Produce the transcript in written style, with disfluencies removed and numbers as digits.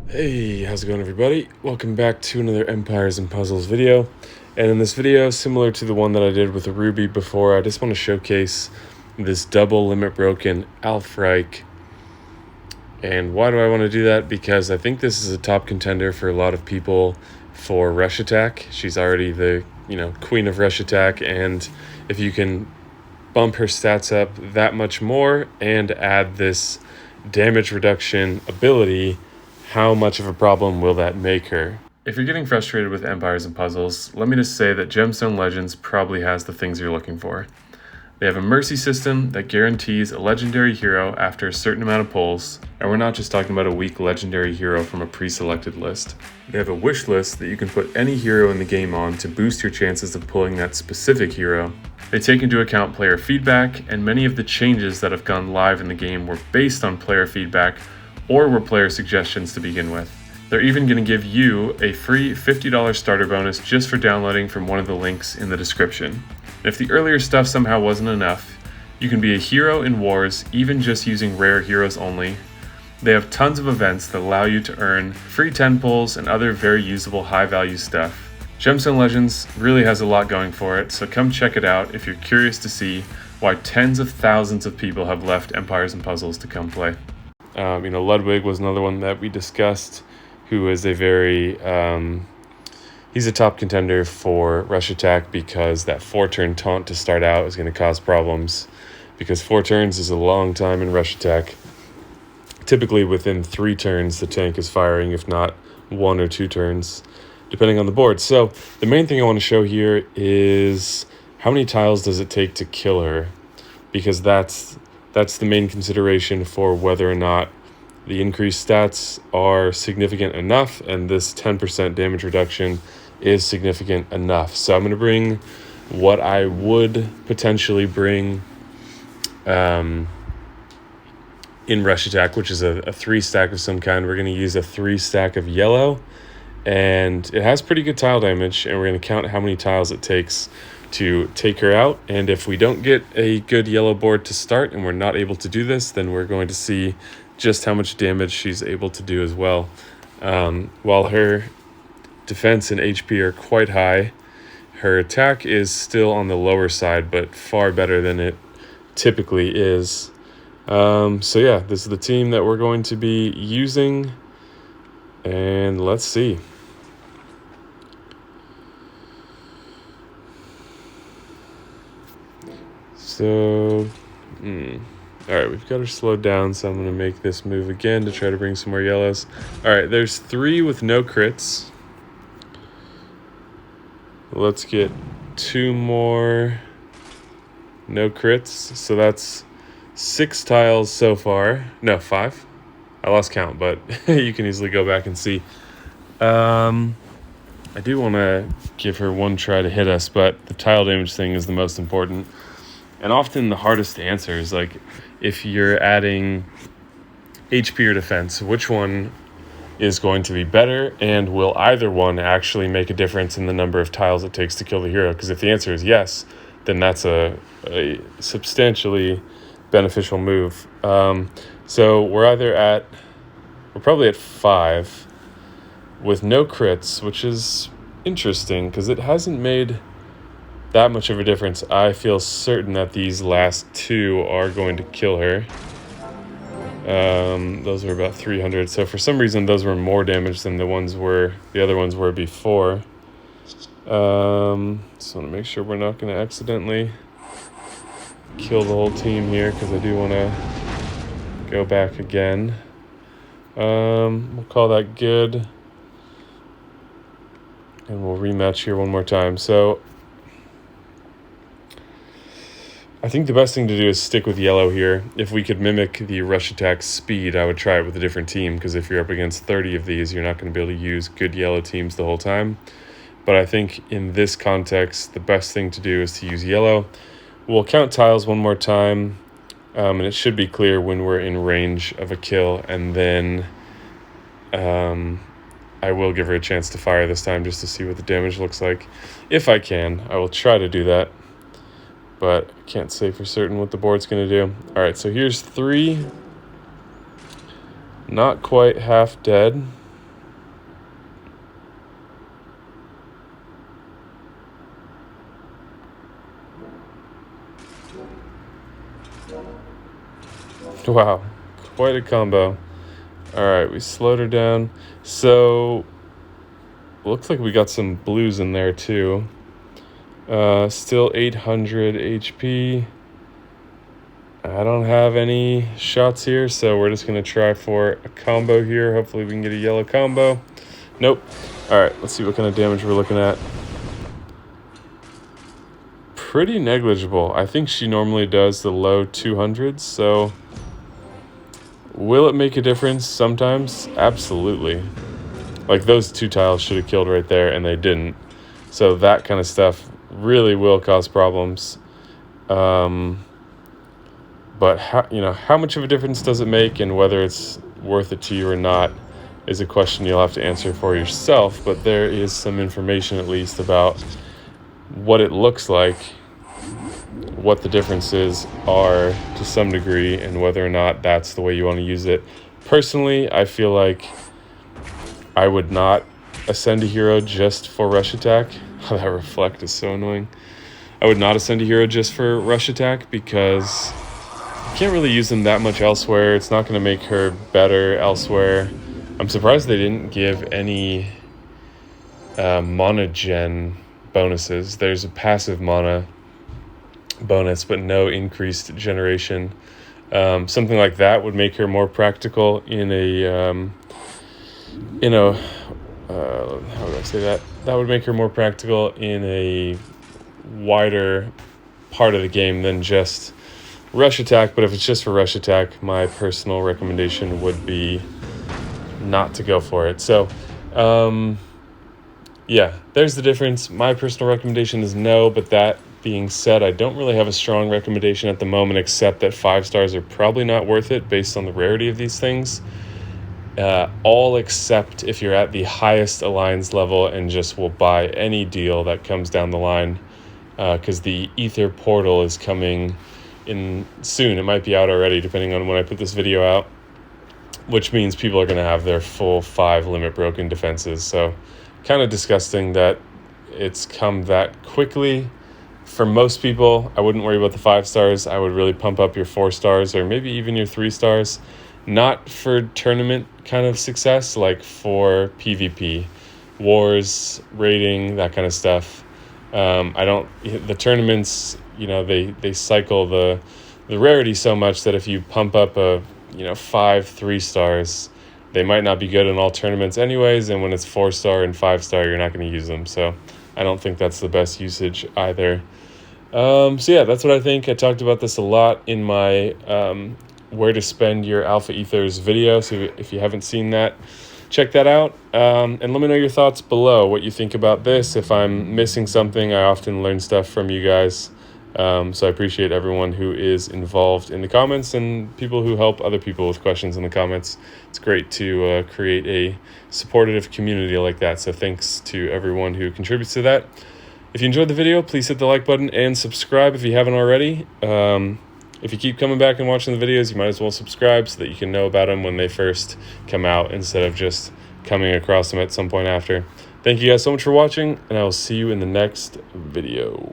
Hey, how's it going everybody? Welcome back to another Empires and Puzzles video. And in this video, similar to the one that I did with the Ruby before, I just want to showcase this double limit broken ALFRIKE. And why do I want to do that? Because I think this is a top contender for a lot of people for rush attack. She's already the, queen of rush attack, and if you can bump her stats up that much more and add this damage reduction ability, how much of a problem will that make her? If you're getting frustrated with Empires and Puzzles, let me just say that Gemstone Legends probably has the things you're looking for. They have a mercy system that guarantees a legendary hero after a certain amount of pulls, and we're not just talking about a weak legendary hero from a pre-selected list. They have a wish list that you can put any hero in the game on to boost your chances of pulling that specific hero. They take into account player feedback, and many of the changes that have gone live in the game were based on player feedback or were player suggestions to begin with. They're even going to give you a free $50 starter bonus just for downloading from one of the links in the description. And if the earlier stuff somehow wasn't enough, you can be a hero in wars even just using rare heroes only. They have tons of events that allow you to earn free 10 pulls and other very usable high value stuff. Gemstone Legends really has a lot going for it, so come check it out if you're curious to see why tens of thousands of people have left Empires and Puzzles to come play. Ludwig was another one that we discussed, who is a very, he's a top contender for rush attack because that 4-turn taunt to start out is going to cause problems, because 4 turns is a long time in rush attack. Typically within 3 turns the tank is firing, if not 1 or 2 turns, depending on the board. So the main thing I want to show here is how many tiles does it take to kill her, because that's the main consideration for whether or not the increased stats are significant enough, and this 10% damage reduction is significant enough. So I'm going to bring what I would potentially bring in rush attack, which is a 3 stack of some kind. We're going to use a 3 stack of yellow, and it has pretty good tile damage, and we're going to count how many tiles it takes to take her out. And if we don't get a good yellow board to start and we're not able to do this, then we're going to see just how much damage she's able to do as well. While her defense and HP are quite high, her attack is still on the lower side, but far better than it typically is. So yeah, this is the team that we're going to be using, and let's see. So, all right, we've got her slowed down, so I'm going to make this move again to try to bring some more yellows. All right, there's 3 with no crits. Let's get 2 more no crits. So that's 6 tiles so far. No, 5. I lost count, but you can easily go back and see. I do want to give her one try to hit us, but the tile damage thing is the most important. And often the hardest to answer is, like, if you're adding HP or defense, which one is going to be better, and will either one actually make a difference in the number of tiles it takes to kill the hero? Because if the answer is yes, then that's a substantially beneficial move. So we're probably at 5 with no crits, which is interesting because it hasn't made that much of a difference. I feel certain that these last 2 are going to kill her. Those were about 300, so for some reason those were more damage than the other ones were before. Just want to make sure we're not going to accidentally kill the whole team here, because I do want to go back again. We'll call that good, and we'll rematch here one more time. So I think the best thing to do is stick with yellow here. If we could mimic the rush attack speed, I would try it with a different team, because if you're up against 30 of these, you're not going to be able to use good yellow teams the whole time. But I think in this context, the best thing to do is to use yellow. We'll count tiles one more time, and it should be clear when we're in range of a kill, and then I will give her a chance to fire this time just to see what the damage looks like. If I can, I will try to do that, but I can't say for certain what the board's going to do. All right, so here's 3. Not quite half dead. Wow, quite a combo. All right, we slowed her down. So, looks like we got some blues in there too. Still 800 HP. I don't have any shots here, so we're just going to try for a combo here. Hopefully we can get a yellow combo. Nope. All right, let's see what kind of damage we're looking at. Pretty negligible. I think she normally does the low 200s, so will it make a difference sometimes? Absolutely. Like, those 2 tiles should have killed right there, and they didn't. So that kind of stuff really will cause problems. But how much of a difference does it make, and whether it's worth it to you or not is a question you'll have to answer for yourself. But there is some information at least about what it looks like, what the differences are to some degree, and whether or not that's the way you want to use it. Personally, I feel like I would not ascend a hero just for rush attack. That reflect is so annoying. I would not ascend a hero just for rush attack because you can't really use them that much elsewhere. It's not going to make her better elsewhere. I'm surprised they didn't give any mana gen bonuses. There's a passive mana bonus, but no increased generation. Something like that would make her more practical in a how would I say that? That would make her more practical in a wider part of the game than just rush attack. But if it's just for rush attack, my personal recommendation would be not to go for it. So yeah, there's the difference. My personal recommendation is no, but that being said, I don't really have a strong recommendation at the moment, except that 5 stars are probably not worth it based on the rarity of these things. All except if you're at the highest alliance level and just will buy any deal that comes down the line, because the Ether Portal is coming in soon. It might be out already depending on when I put this video out, which means people are going to have their full 5 limit broken defenses. So kind of disgusting that it's come that quickly. For most people, I wouldn't worry about the 5 stars. I would really pump up your 4 stars or maybe even your 3 stars. Not for tournament kind of success, like for PvP, wars, raiding, that kind of stuff. The tournaments, they cycle the rarity so much that if you pump up a 5 3 stars, they might not be good in all tournaments anyways, and when it's 4 star and 5 star, you're not going to use them. So I don't think that's the best usage either. So yeah, that's what I think. I talked about this a lot in my where to spend your alpha ethers video, so if you haven't seen that, check that out, and let me know your thoughts below, what you think about this. If I'm missing something, I often learn stuff from you guys, so I appreciate everyone who is involved in the comments and people who help other people with questions in the comments. It's great to create a supportive community like that, so thanks to everyone who contributes to that. If you enjoyed the video, please hit the like button and subscribe if you haven't already. If you keep coming back and watching the videos, you might as well subscribe so that you can know about them when they first come out instead of just coming across them at some point after. Thank you guys so much for watching, and I will see you in the next video.